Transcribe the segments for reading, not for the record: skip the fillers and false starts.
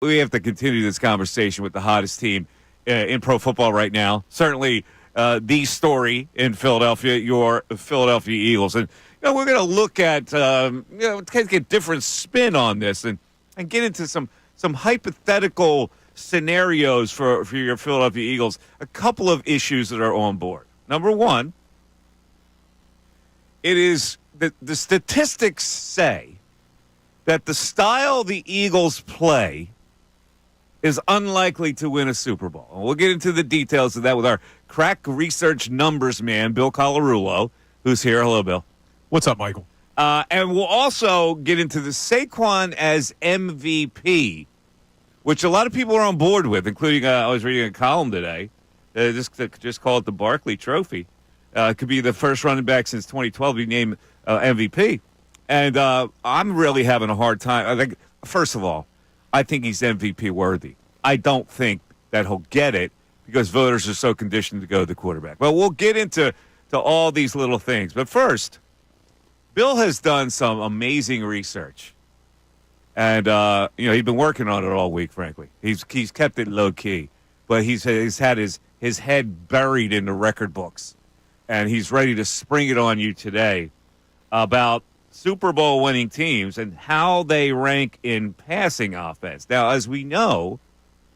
we have to continue this conversation with the hottest team in pro football right now. Certainly the story in Philadelphia, your Philadelphia Eagles. And we're going to look at, take a different spin on this and get into some hypothetical scenarios for your Philadelphia Eagles. A couple of issues that are on board. Number one, it is the statistics say that the style the Eagles play is unlikely to win a Super Bowl. And we'll get into the details of that with our crack research numbers man, Bill Colarulo, who's here. Hello, Bill. What's up, Michael? And we'll also get into the Saquon as MVP, which a lot of people are on board with, including I was reading a column today. Just call it the Barkley Trophy. It could be the first running back since 2012 to be named MVP. And I'm really having a hard time. I think, first of all, I think he's MVP worthy. I don't think that he'll get it because voters are so conditioned to go to the quarterback. Well, we'll get into all these little things. But first, Bill has done some amazing research. And, he's been working on it all week, frankly. He's kept it low-key. But he's had his head buried in the record books. And he's ready to spring it on you today about Super Bowl winning teams and how they rank in passing offense. Now, as we know,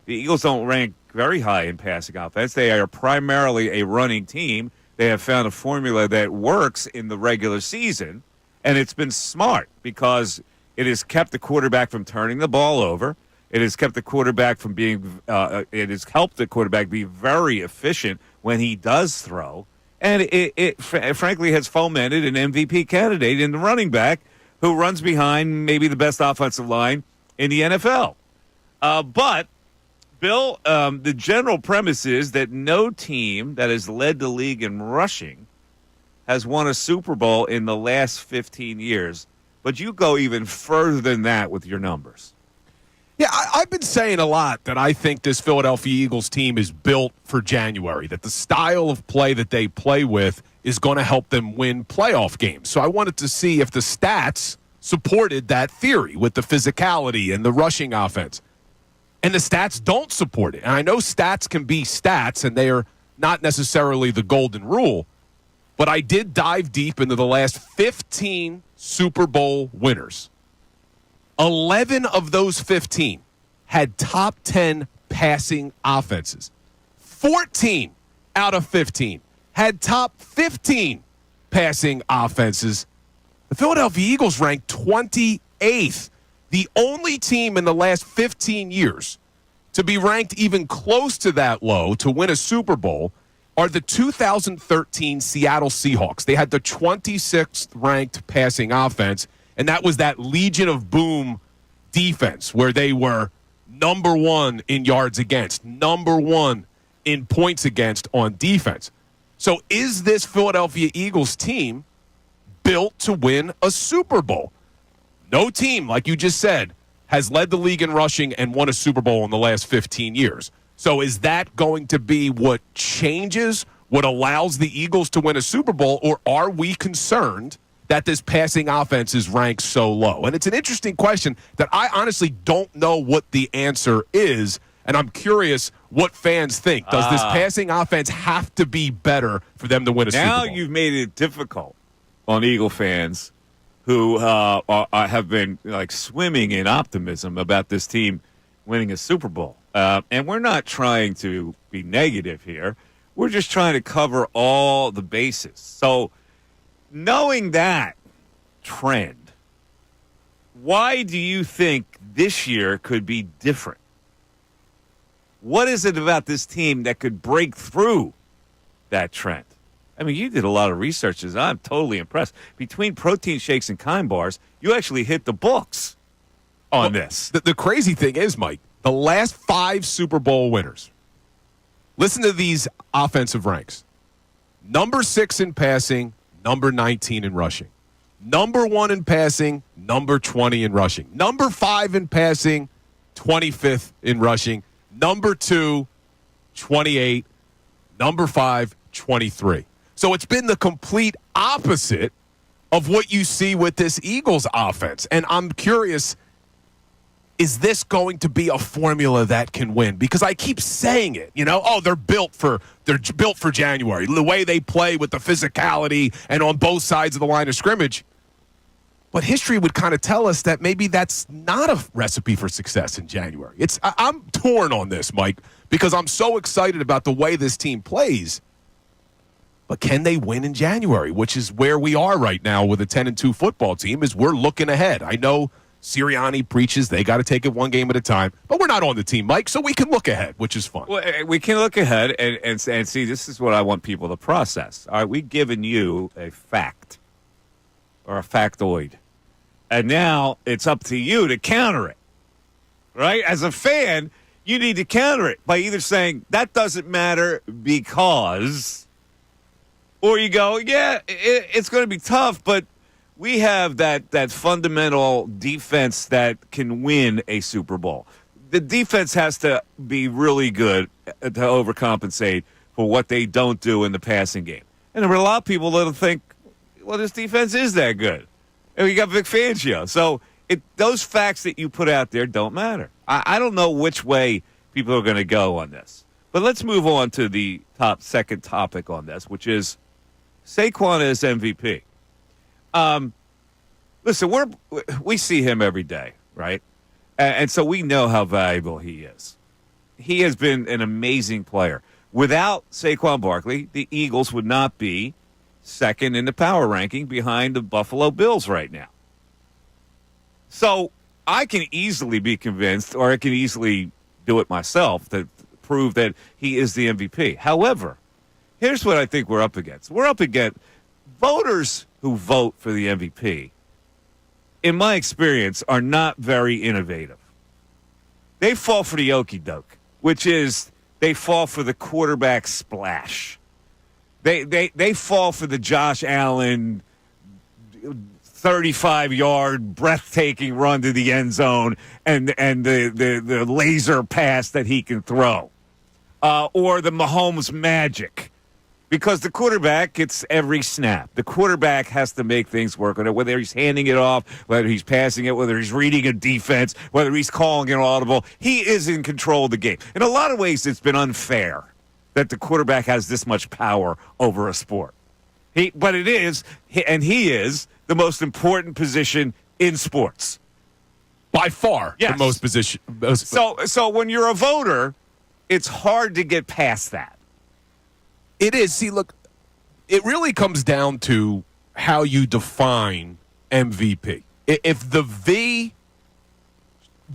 the Eagles don't rank very high in passing offense. They are primarily a running team. They have found a formula that works in the regular season, and it's been smart because it has kept the quarterback from turning the ball over. It has kept the quarterback from being it has helped the quarterback be very efficient when he does throw. And it frankly has fomented an MVP candidate in the running back who runs behind maybe the best offensive line in the NFL. But, Bill, the general premise is that no team that has led the league in rushing has won a Super Bowl in the last 15 years. But you go even further than that with your numbers. Yeah, I've been saying a lot that I think this Philadelphia Eagles team is built for January, that the style of play that they play with is going to help them win playoff games. So I wanted to see if the stats supported that theory with the physicality and the rushing offense. And the stats don't support it. And I know stats can be stats, and they are not necessarily the golden rule. But I did dive deep into the last 15 Super Bowl winners. 11 of those 15 had top 10 passing offenses. 14 out of 15 had top 15 passing offenses. The Philadelphia Eagles ranked 28th, the only team in the last 15 years to be ranked even close to that low to win a Super Bowl are the 2013 Seattle Seahawks. They had the 26th ranked passing offense, and that was that Legion of Boom defense where they were number one in yards against, number one in points against on defense. So is this Philadelphia Eagles team built to win a Super Bowl? No team, like you just said, has led the league in rushing and won a Super Bowl in the last 15 years. So is that going to be what changes, what allows the Eagles to win a Super Bowl, or are we concerned that this passing offense is ranked so low? And it's an interesting question that I honestly don't know what the answer is, and I'm curious what fans think. Does this passing offense have to be better for them to win a Super Bowl? Now you've made it difficult on Eagle fans who have been like swimming in optimism about this team winning a Super Bowl. And we're not trying to be negative here. We're just trying to cover all the bases. So knowing that trend, why do you think this year could be different? What is it about this team that could break through that trend? I mean, you did a lot of research. I'm totally impressed. Between protein shakes and Kind bars, you actually hit the books on this. The crazy thing is, Mike, the last 5 Super Bowl winners, listen to these offensive ranks. Number 6 in passing, number 19 in rushing. Number 1 in passing, number 20 in rushing. Number 5 in passing, 25th in rushing. Number 2, 28. Number 5, 23. So it's been the complete opposite of what you see with this Eagles offense. And I'm curious, is this going to be a formula that can win? Because I keep saying it, they're built for January. The way they play with the physicality and on both sides of the line of scrimmage. But history would kind of tell us that maybe that's not a recipe for success in January. I'm torn on this, Mike, because I'm so excited about the way this team plays. But can they win in January, which is where we are right now with a 10-2 football team, is we're looking ahead. I know Sirianni preaches they got to take it one game at a time, but we're not on the team, Mike, so we can look ahead, which is fun. Well, we can look ahead and see, this is what I want people to process. All right, we've given you a fact or a factoid, and now it's up to you to counter it, right? As a fan, you need to counter it by either saying, that doesn't matter because, or you go, yeah, it's going to be tough, but we have that fundamental defense that can win a Super Bowl. The defense has to be really good to overcompensate for what they don't do in the passing game. And there are a lot of people that think, well, this defense is that good. And we got Vic Fangio. So those facts that you put out there don't matter. I don't know which way people are going to go on this. But let's move on to the second topic on this, which is Saquon as MVP. Listen, we see him every day, right? And so we know how valuable he is. He has been an amazing player. Without Saquon Barkley, the Eagles would not be second in the power ranking behind the Buffalo Bills right now. So I can easily be convinced, or I can easily do it myself, to prove that he is the MVP. However, here's what I think we're up against. We're up against voters who vote for the MVP, in my experience, are not very innovative. They fall for the okie doke, which is they fall for the quarterback splash. They fall for the Josh Allen 35-yard breathtaking run to the end zone and the laser pass that he can throw, or the Mahomes magic. Because the quarterback gets every snap. The quarterback has to make things work on it, whether he's handing it off, whether he's passing it, whether he's reading a defense, whether he's calling an audible. He is in control of the game. In a lot of ways, it's been unfair that the quarterback has this much power over a sport. But it is, and he is, the most important position in sports. By far, yes. The most position. So when you're a voter, it's hard to get past that. It is. See, look, it really comes down to how you define MVP. If the V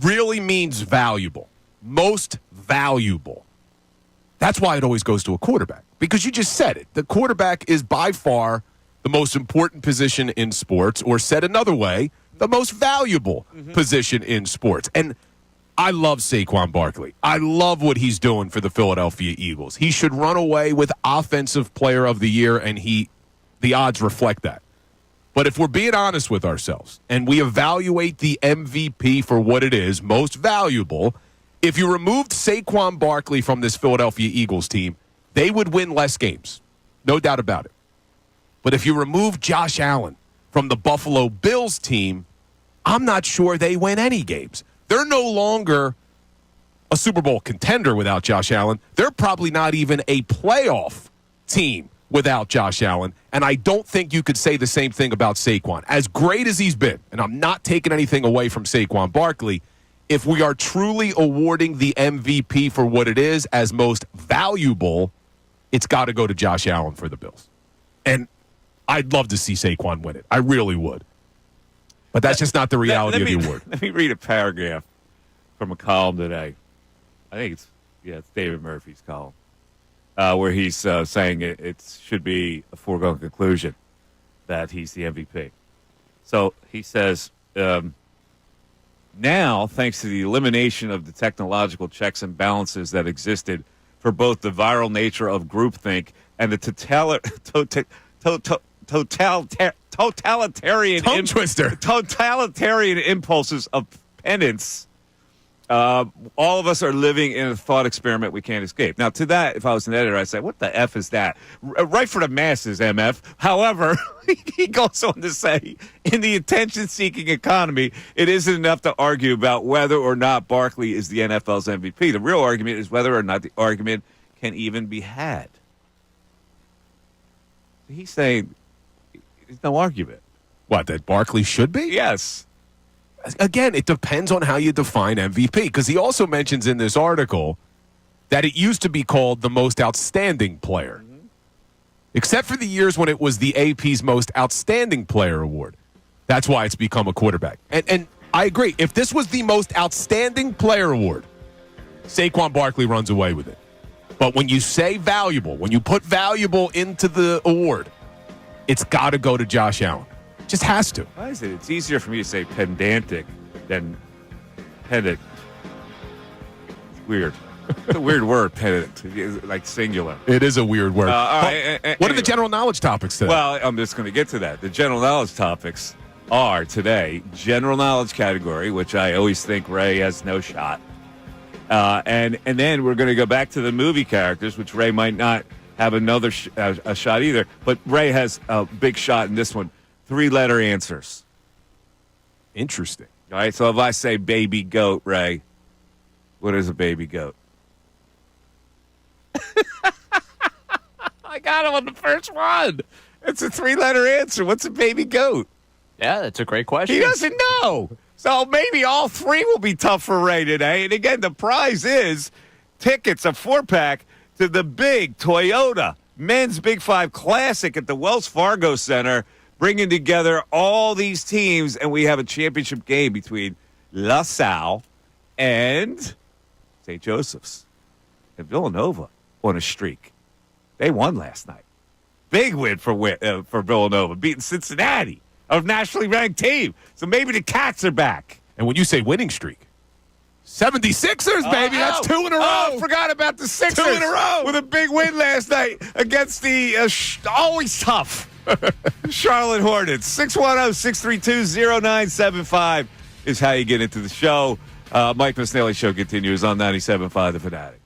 really means valuable, most valuable, that's why it always goes to a quarterback. Because you just said it. The quarterback is by far the most important position in sports, or said another way, the most valuable position in sports. And I love Saquon Barkley. I love what he's doing for the Philadelphia Eagles. He should run away with Offensive Player of the Year, and the odds reflect that. But if we're being honest with ourselves and we evaluate the MVP for what it is, most valuable, if you removed Saquon Barkley from this Philadelphia Eagles team, they would win less games. No doubt about it. But if you remove Josh Allen from the Buffalo Bills team, I'm not sure they win any games. They're no longer a Super Bowl contender without Josh Allen. They're probably not even a playoff team without Josh Allen. And I don't think you could say the same thing about Saquon. As great as he's been, and I'm not taking anything away from Saquon Barkley, if we are truly awarding the MVP for what it is as most valuable, it's got to go to Josh Allen for the Bills. And I'd love to see Saquon win it. I really would. But that's just not the reality of the award. Let me read a paragraph from a column today. I think it's David Murphy's column, where he's saying it should be a foregone conclusion that he's the MVP. So he says, now, thanks to the elimination of the technological checks and balances that existed for both the viral nature of groupthink and the totalitarian tongue twister. Totalitarian impulses of penance, All of us are living in a thought experiment we can't escape. Now, to that, if I was an editor, I'd say, what the F is that? Right for the masses, MF. However, he goes on to say, in the attention-seeking economy, it isn't enough to argue about whether or not Barkley is the NFL's MVP. The real argument is whether or not the argument can even be had. He's saying there's no argument. What, that Barkley should be? Yes. Again, it depends on how you define MVP, because he also mentions in this article that it used to be called the most outstanding player, except for the years when it was the AP's most outstanding player award. That's why it's become a quarterback. And I agree. If this was the most outstanding player award, Saquon Barkley runs away with it. But when you say valuable, when you put valuable into the award, it's got to go to Josh Allen. Just has to. Why is it? It's easier for me to say pedantic than pedant. It's weird. It's a weird word, pedant, like singular. It is a weird word. All right, what are the general knowledge topics today? Well, I'm just going to get to that. The general knowledge topics are today general knowledge category, which I always think Ray has no shot. And then we're going to go back to the movie characters, which Ray might not have another a shot either. But Ray has a big shot in this one. 3-letter answers. Interesting. All right, so if I say baby goat, Ray, what is a baby goat? I got him on the first one. It's a 3-letter answer. What's a baby goat? Yeah, that's a great question. He doesn't know. So maybe all 3 will be tough for Ray today. And again, the prize is tickets, a 4-pack to the big Toyota Men's Big 5 Classic at the Wells Fargo Center, bringing together all these teams, and we have a championship game between La Salle and St. Joseph's. And Villanova on a streak. They won last night. Big win for Villanova, beating Cincinnati, a nationally ranked team. So maybe the Cats are back. And when you say winning streak, 76ers, baby. That's 2 in a row. Oh, forgot about the Sixers. 2 in a row. With a big win last night against the always tough Charlotte Hornets. 610-632-0975 is how you get into the show. Mike Missanelli Show continues on 97.5 The Fanatic.